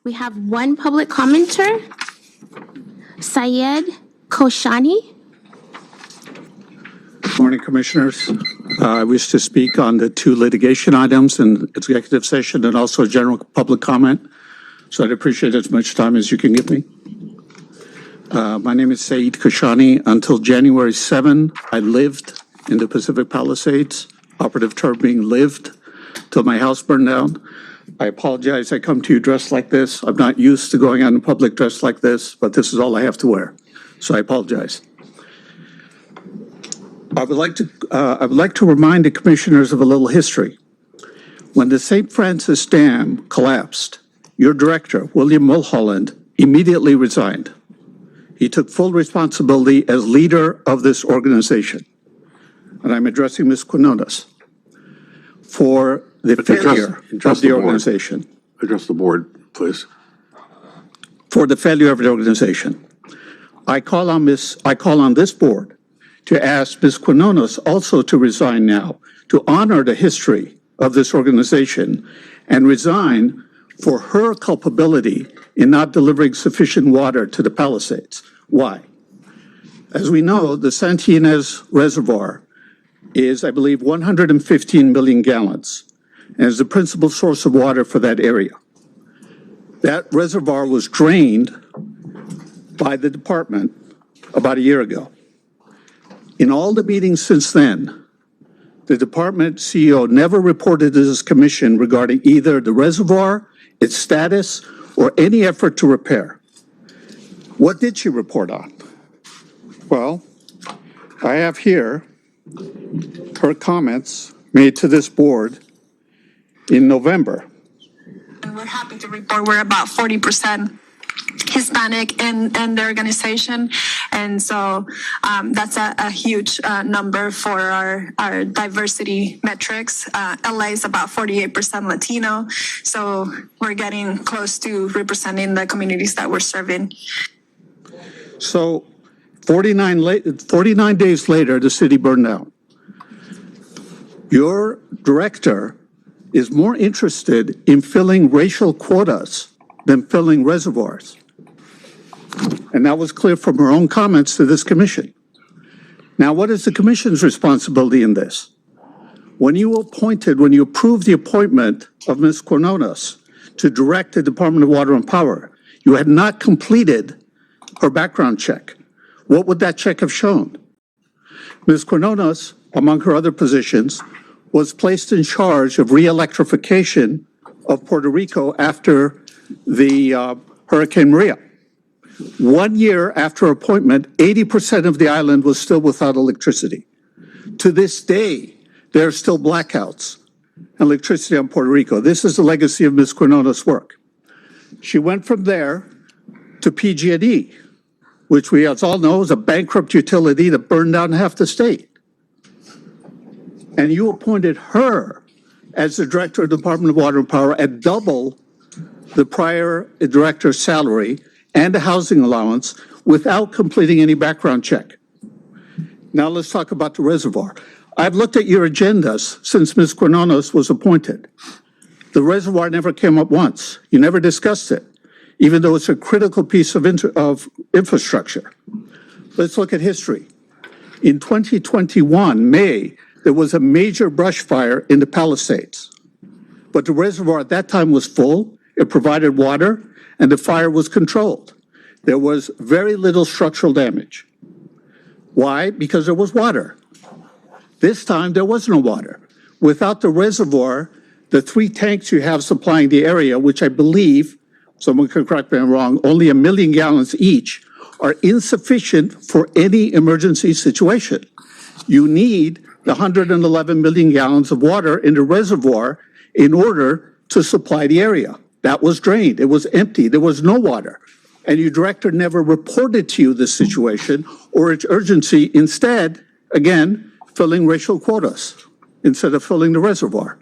We have one public commenter, Syed Koshani. Good morning, Commissioners. I wish to speak on the two litigation items in executive session and also general public comment. So I'd appreciate as much time as you can give me. My name is Syed Koshani. Until January 7, I lived in the Pacific Palisades, operative term being lived, till my house burned down. I apologize I come to you dressed like this. I'm not used to going out in public dressed like this, but this is all I have to wear. So I apologize. I would like to remind the commissioners of a little history. When the St. Francis Dam collapsed, your director, William Mulholland, immediately resigned. He took full responsibility as leader of this organization. And I'm addressing Ms. Quinones for the failure of the organization. Address the board, please. For the failure of the organization. I call on this board to ask Ms. Quinones also to resign now, to honor the history of this organization and resign for her culpability in not delivering sufficient water to the Palisades. Why? As we know, the Santa Ynez Reservoir is, I believe, 115 million gallons and is the principal source of water for that area. That reservoir was drained by the department about a year ago. In all the meetings since then, the department CEO never reported to this commission regarding either the reservoir, its status, or any effort to repair. What did she report on? Well, I have here her comments made to this board in November. And we're happy to report we're about 40% Hispanic in the organization. And so that's a huge number for our diversity metrics. LA is about 48% Latino. So we're getting close to representing the communities that we're serving. So 49 days later, the city burned down. Your director is more interested in filling racial quotas than filling reservoirs. And that was clear from her own comments to this commission. Now, what is the commission's responsibility in this? When you approved the appointment of Ms. Quinones to direct the Department of Water and Power, you had not completed her background check. What would that check have shown? Ms. Quinones, among her other positions, was placed in charge of re-electrification of Puerto Rico after the Hurricane Maria. 1 year after appointment, 80% of the island was still without electricity. To this day, there are still blackouts and electricity on Puerto Rico. This is the legacy of Ms. Quinones' work. She went from there to PG&E, which we all know is a bankrupt utility that burned down half the state. And you appointed her as the director of the Department of Water and Power at double the prior director's salary and a housing allowance without completing any background check. Now let's talk about the reservoir. I've looked at your agendas since Ms. Quinones was appointed. The reservoir never came up once. You never discussed it, even though it's a critical piece of infrastructure. Let's look at history. In 2021, May, there was a major brush fire in the Palisades. But the reservoir at that time was full, it provided water, and the fire was controlled. There was very little structural damage. Why? Because there was water. This time, there was no water. Without the reservoir, the 3 tanks you have supplying the area, which I believe, someone can correct me if I'm wrong, only 1 million gallons each, are insufficient for any emergency situation. You need the 111 million gallons of water in the reservoir in order to supply the area. That was drained. It was empty. There was no water. And your director never reported to you this situation or its urgency, instead, again, filling racial quotas instead of filling the reservoir.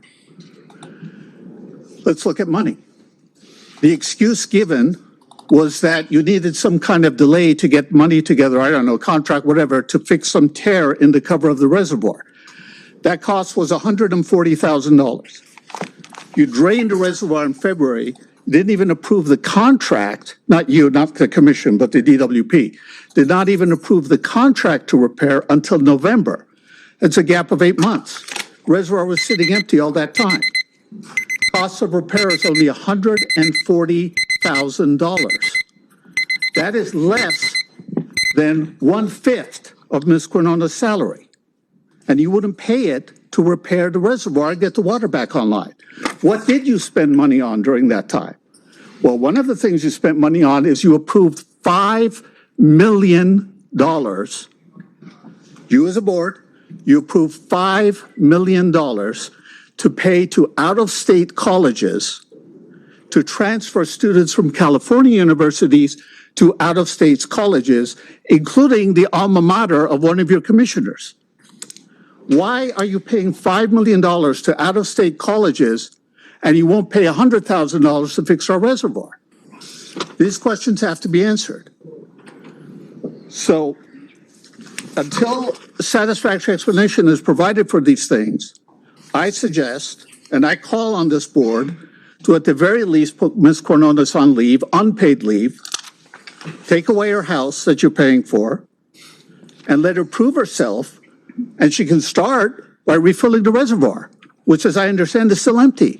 Let's look at money. The excuse given was that you needed some kind of delay to get money together, I don't know, contract, whatever, to fix some tear in the cover of the reservoir. That cost was $140,000. You drained the reservoir in February, didn't even approve the contract, not you, not the commission, but the DWP, did not even approve the contract to repair until November. It's a gap of 8 months. Reservoir was sitting empty all that time. Cost of repair is only $140,000. That is less than 1/5 of Ms. Quinones' salary. And you wouldn't pay it to repair the reservoir and get the water back online. What did you spend money on during that time? Well, one of the things you spent money on is you approved $5 million. You as a board, you approved $5 million to pay to out-of-state colleges to transfer students from California universities to out-of-state colleges, including the alma mater of one of your commissioners. Why are you paying $5 million to out-of-state colleges and you won't pay $100,000 to fix our reservoir? These questions have to be answered. So until a satisfactory explanation is provided for these things, I suggest, and I call on this board to at the very least put Ms. Quinones on leave, unpaid leave, take away her house that you're paying for, and let her prove herself, and she can start by refilling the reservoir, which, as I understand, is still empty.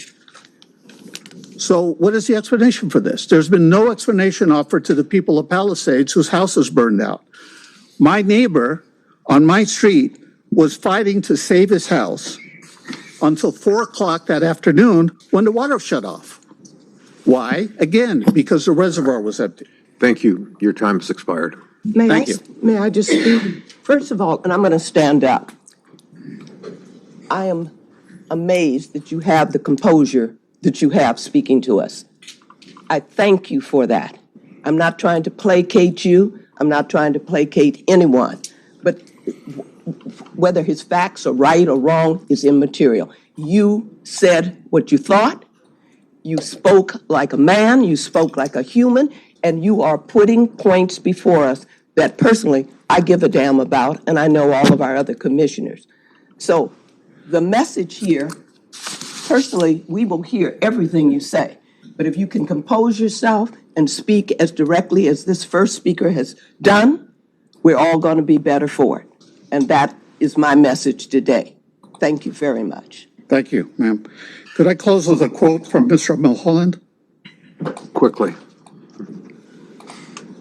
So what is the explanation for this? There's been no explanation offered to the people of Palisades whose house is burned out. My neighbor on my street was fighting to save his house until 4 o'clock that afternoon when the water shut off. Why? Again, because the reservoir was empty. Thank you. Your time has expired. Thank you. May I just speak? First of all, and I'm going to stand up. I am amazed that you have the composure that you have speaking to us. I thank you for that. I'm not trying to placate you. I'm not trying to placate anyone. But whether his facts are right or wrong is immaterial. You said what you thought. You spoke like a man. You spoke like a human. And you are putting points before us that personally I give a damn about, and I know all of our other commissioners. So the message here, personally, we will hear everything you say. But if you can compose yourself and speak as directly as this first speaker has done, we're all going to be better for it. And that is my message today. Thank you very much. Thank you, ma'am. Could I close with a quote from Mr. Mulholland? Quickly.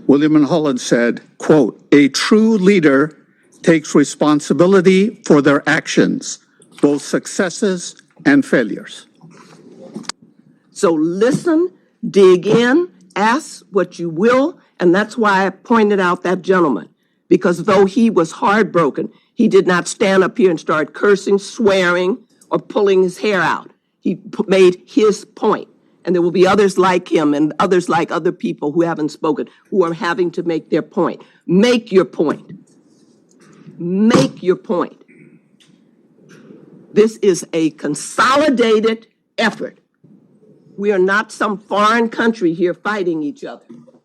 William Mulholland said, quote, "A true leader takes responsibility for their actions, both successes and failures." So listen, dig in, ask what you will, and that's why I pointed out that gentleman, because though he was heartbroken, he did not stand up here and start cursing, swearing, or pulling his hair out. He made his point. And there will be others like him and others like other people who haven't spoken, who are having to make their point. Make your point. Make your point. This is a consolidated effort. We are not some foreign country here fighting each other.